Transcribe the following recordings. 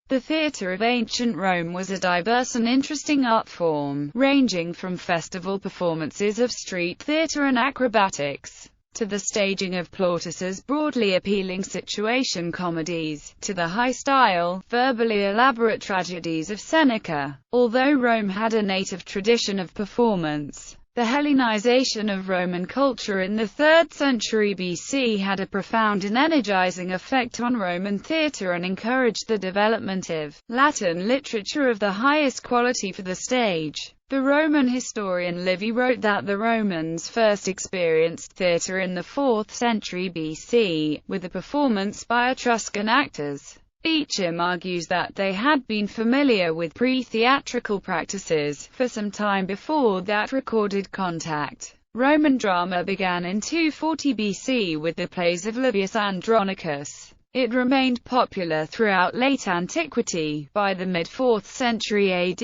The theatre of ancient Rome was a diverse and interesting art form, ranging from festival performances of street theatre and acrobatics, to the staging of Plautus's broadly appealing situation comedies, to the high-style, verbally elaborate tragedies of Seneca. Although Rome had a native tradition of performance, the Hellenization of Roman culture in the 3rd century BC had a profound and energizing effect on Roman theatre and encouraged the development of Latin literature of the highest quality for the stage. The Roman historian Livy wrote that the Romans first experienced theatre in the 4th century BC, with a performance by Etruscan actors. Beecham argues that they had been familiar with pre-theatrical practices for some time before that recorded contact. Roman drama began in 240 BC with the plays of Livius Andronicus. It remained popular throughout late antiquity. By the mid-4th century AD,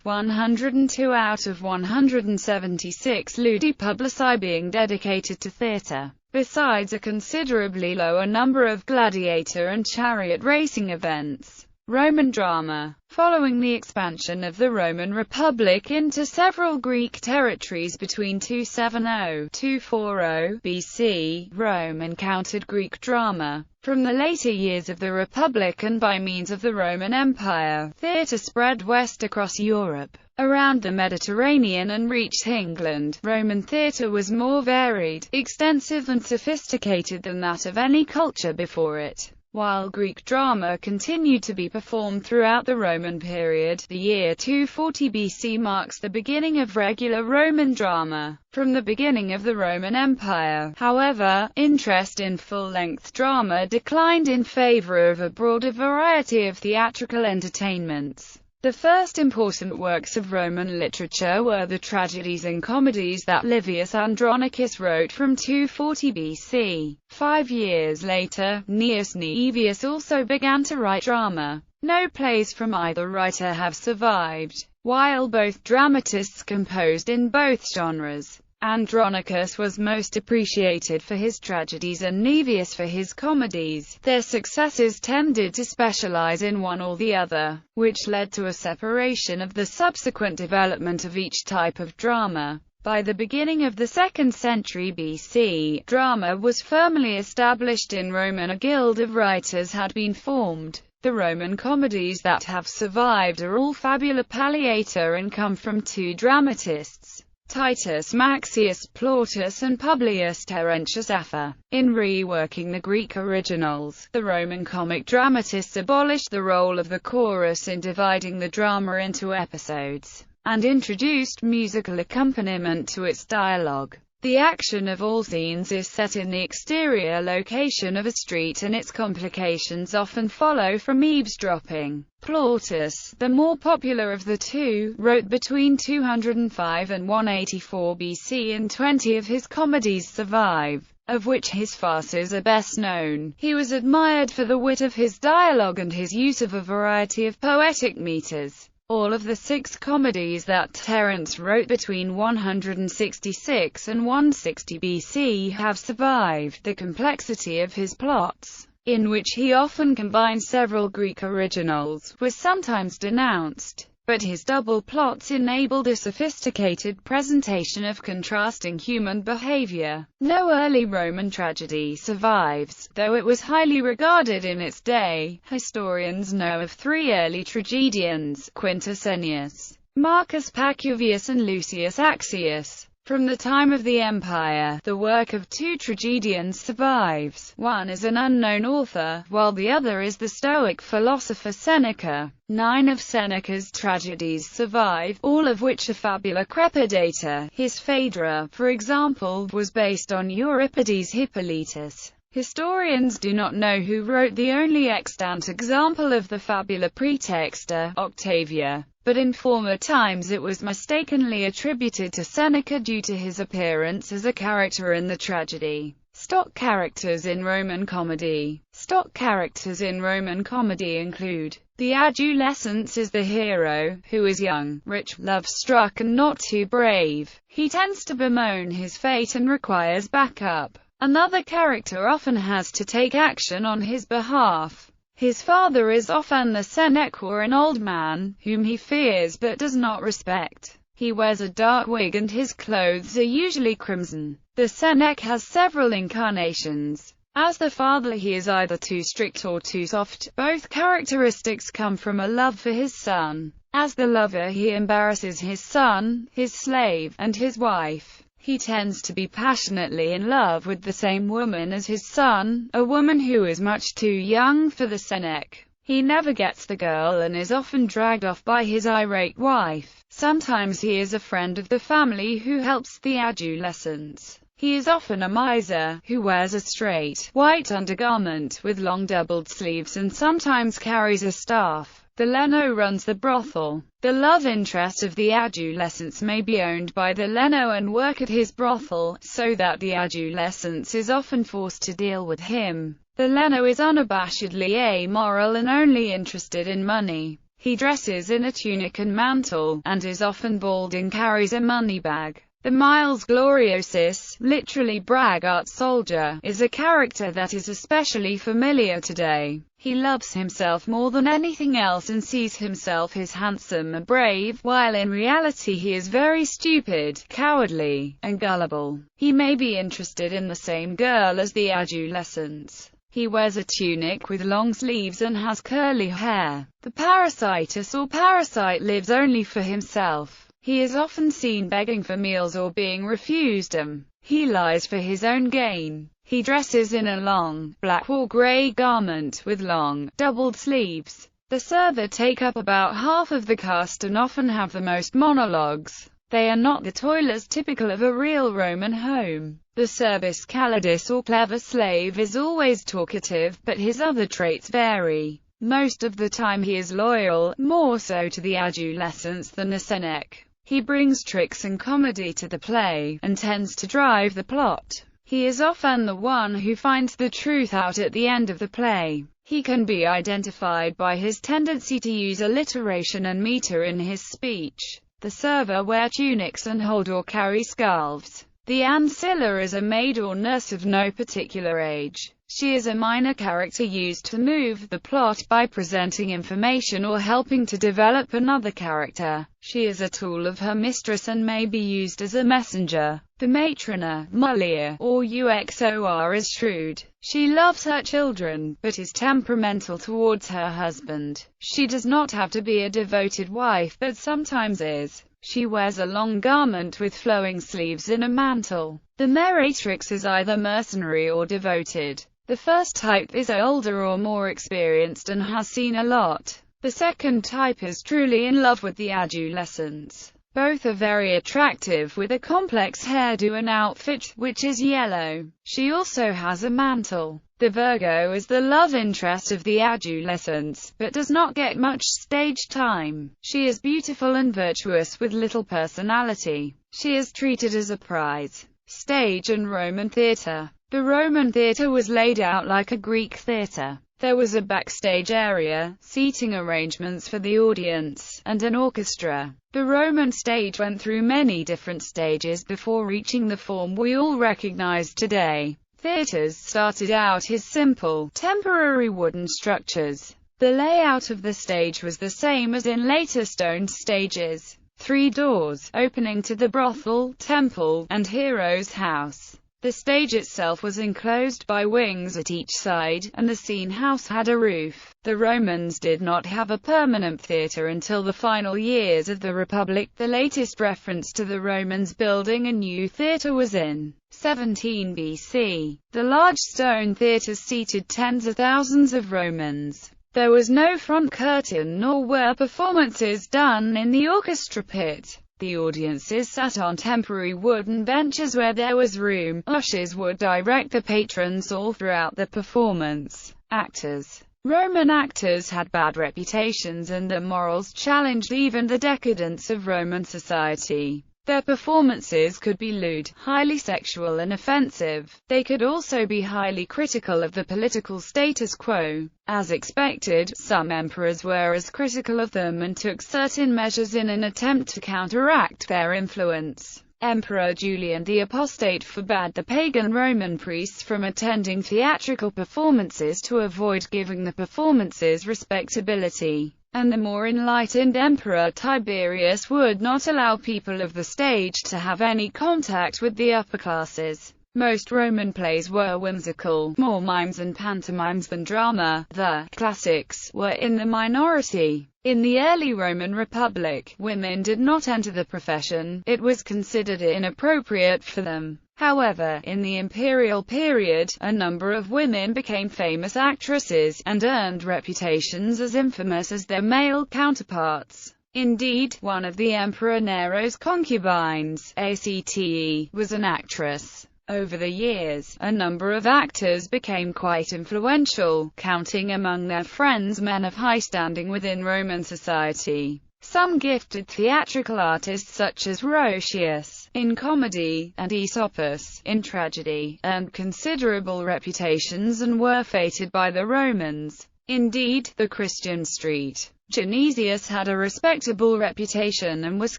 102 out of 176 ludi publici being dedicated to theatre, besides a considerably lower number of gladiator and chariot racing events. Roman drama. Following the expansion of the Roman Republic into several Greek territories between 270–240 BC, Rome encountered Greek drama. From the later years of the Republic and by means of the Roman Empire, theatre spread west across Europe, around the Mediterranean and reached England. Roman theatre was more varied, extensive and sophisticated than that of any culture before it. While Greek drama continued to be performed throughout the Roman period, the year 240 BC marks the beginning of regular Roman drama. From the beginning of the Roman Empire, however, interest in full-length drama declined in favor of a broader variety of theatrical entertainments. The first important works of Roman literature were the tragedies and comedies that Livius Andronicus wrote from 240 BC. 5 years later, Gnaeus Naevius also began to write drama. No plays from either writer have survived, while both dramatists composed in both genres. Andronicus was most appreciated for his tragedies and Naevius for his comedies. Their successors tended to specialize in one or the other, which led to a separation of the subsequent development of each type of drama. By the beginning of the 2nd century BC, drama was firmly established in Rome and a guild of writers had been formed. The Roman comedies that have survived are all fabula palliata and come from 2 dramatists, Titus Maxius Plautus and Publius Terentius Afer. In reworking the Greek originals, the Roman comic dramatists abolished the role of the chorus in dividing the drama into episodes, and introduced musical accompaniment to its dialogue. The action of all scenes is set in the exterior location of a street and its complications often follow from eavesdropping. Plautus, the more popular of the two, wrote between 205 and 184 BC and 20 of his comedies survive, of which his farces are best known. He was admired for the wit of his dialogue and his use of a variety of poetic meters. All of the 6 comedies that Terence wrote between 166 and 160 BC have survived. The complexity of his plots, in which he often combined several Greek originals, was sometimes denounced, but his double plots enabled a sophisticated presentation of contrasting human behavior. No early Roman tragedy survives, though it was highly regarded in its day. Historians know of 3 early tragedians, Quintus Ennius, Marcus Pacuvius and Lucius Accius. From the time of the Empire, the work of 2 tragedians survives. One is an unknown author, while the other is the Stoic philosopher Seneca. 9 of Seneca's tragedies survive, all of which are fabula crepidata. His Phaedra, for example, was based on Euripides' Hippolytus. Historians do not know who wrote the only extant example of the fabula praetexta, Octavia, but in former times it was mistakenly attributed to Seneca due to his appearance as a character in the tragedy. Stock characters in Roman comedy. Stock characters in Roman comedy include: the adolescent is the hero, who is young, rich, love-struck and not too brave. He tends to bemoan his fate and requires backup. Another character often has to take action on his behalf. His father is often the Seneca, or an old man, whom he fears but does not respect. He wears a dark wig and his clothes are usually crimson. The Seneca has several incarnations. As the father, he is either too strict or too soft. Both characteristics come from a love for his son. As the lover, he embarrasses his son, his slave, and his wife. He tends to be passionately in love with the same woman as his son, a woman who is much too young for the Seneca. He never gets the girl and is often dragged off by his irate wife. Sometimes he is a friend of the family who helps the adolescents. He is often a miser, who wears a straight, white undergarment with long doubled sleeves and sometimes carries a staff. The Llano runs the brothel. The love interest of the adolescents may be owned by the Llano and work at his brothel, so that the adolescence is often forced to deal with him. The Llano is unabashedly amoral and only interested in money. He dresses in a tunic and mantle, and is often bald and carries a money bag. The Miles Gloriosus, literally braggart soldier, is a character that is especially familiar today. He loves himself more than anything else and sees himself as handsome and brave, while in reality he is very stupid, cowardly, and gullible. He may be interested in the same girl as the adolescents. He wears a tunic with long sleeves and has curly hair. The parasitus or parasite lives only for himself. He is often seen begging for meals or being refused them. He lies for his own gain. He dresses in a long, black or grey garment with long, doubled sleeves. The server take up about half of the cast and often have the most monologues. They are not the toilers typical of a real Roman home. The service calidus or clever slave is always talkative, but his other traits vary. Most of the time he is loyal, more so to the adolescents than a Seneca. He brings tricks and comedy to the play, and tends to drive the plot. He is often the one who finds the truth out at the end of the play. He can be identified by his tendency to use alliteration and meter in his speech. The server wear tunics and hold or carry scarves. The Ants Allure is a maid or nurse of no particular age. She is a minor character used to move the plot by presenting information or helping to develop another character. She is a tool of her mistress and may be used as a messenger. The matrona, Mulier, or Uxor is shrewd. She loves her children, but is temperamental towards her husband. She does not have to be a devoted wife, but sometimes is. She wears a long garment with flowing sleeves and a mantle. The Meratrix is either mercenary or devoted. The first type is older or more experienced and has seen a lot. The second type is truly in love with the adolescents. Both are very attractive with a complex hairdo and outfit, which is yellow. She also has a mantle. The Virgo is the love interest of the adolescents, but does not get much stage time. She is beautiful and virtuous with little personality. She is treated as a prize. Stage and Roman theatre. The Roman theatre was laid out like a Greek theatre. There was a backstage area, seating arrangements for the audience, and an orchestra. The Roman stage went through many different stages before reaching the form we all recognize today. Theatres started out as simple, temporary wooden structures. The layout of the stage was the same as in later stone stages. 3 doors, opening to the brothel, temple, and hero's house. The stage itself was enclosed by wings at each side, and the scene house had a roof. The Romans did not have a permanent theatre until the final years of the Republic. The latest reference to the Romans building a new theatre was in 17 BC. The large stone theatres seated tens of thousands of Romans. There was no front curtain nor were performances done in the orchestra pit. The audiences sat on temporary wooden benches where there was room. Ushers would direct the patrons all throughout the performance. Actors. Roman actors had bad reputations and their morals challenged even the decadence of Roman society. Their performances could be lewd, highly sexual and offensive. They could also be highly critical of the political status quo. As expected, some emperors were as critical of them and took certain measures in an attempt to counteract their influence. Emperor Julian the Apostate forbade the pagan Roman priests from attending theatrical performances to avoid giving the performances respectability, and the more enlightened Emperor Tiberius would not allow people of the stage to have any contact with the upper classes. Most Roman plays were whimsical, more mimes and pantomimes than drama. The classics were in the minority. In the early Roman Republic, women did not enter the profession; it was considered inappropriate for them. However, in the imperial period, a number of women became famous actresses, and earned reputations as infamous as their male counterparts. Indeed, one of the Emperor Nero's concubines, Acte, was an actress. Over the years, a number of actors became quite influential, counting among their friends men of high standing within Roman society. Some gifted theatrical artists such as Roscius, in comedy, and Aesopus, in tragedy, earned considerable reputations and were feted by the Romans. Indeed, the Christian street Genesius had a respectable reputation and was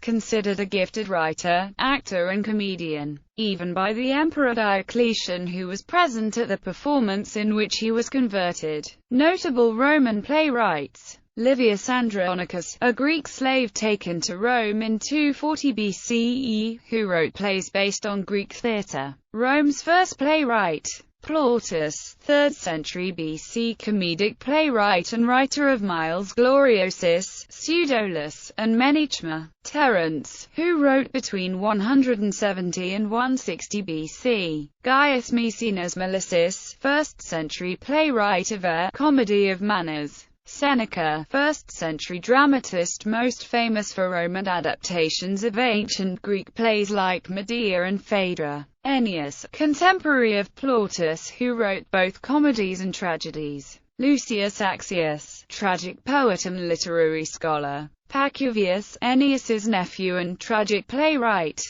considered a gifted writer, actor and comedian, even by the Emperor Diocletian, who was present at the performance in which he was converted. Notable Roman playwrights: Livius Andronicus, a Greek slave taken to Rome in 240 BCE, who wrote plays based on Greek theatre. Rome's first playwright. Plautus, 3rd century BC comedic playwright and writer of Miles Gloriosus, Pseudolus, and Menaechma. Terence, who wrote between 170 and 160 BC. Gaius Maecenas Melissus, 1st century playwright of A Comedy of Manners. Seneca, 1st century dramatist most famous for Roman adaptations of ancient Greek plays like Medea and Phaedra. Ennius, contemporary of Plautus, who wrote both comedies and tragedies. Lucius Accius, tragic poet and literary scholar. Pacuvius, Ennius's nephew and tragic playwright.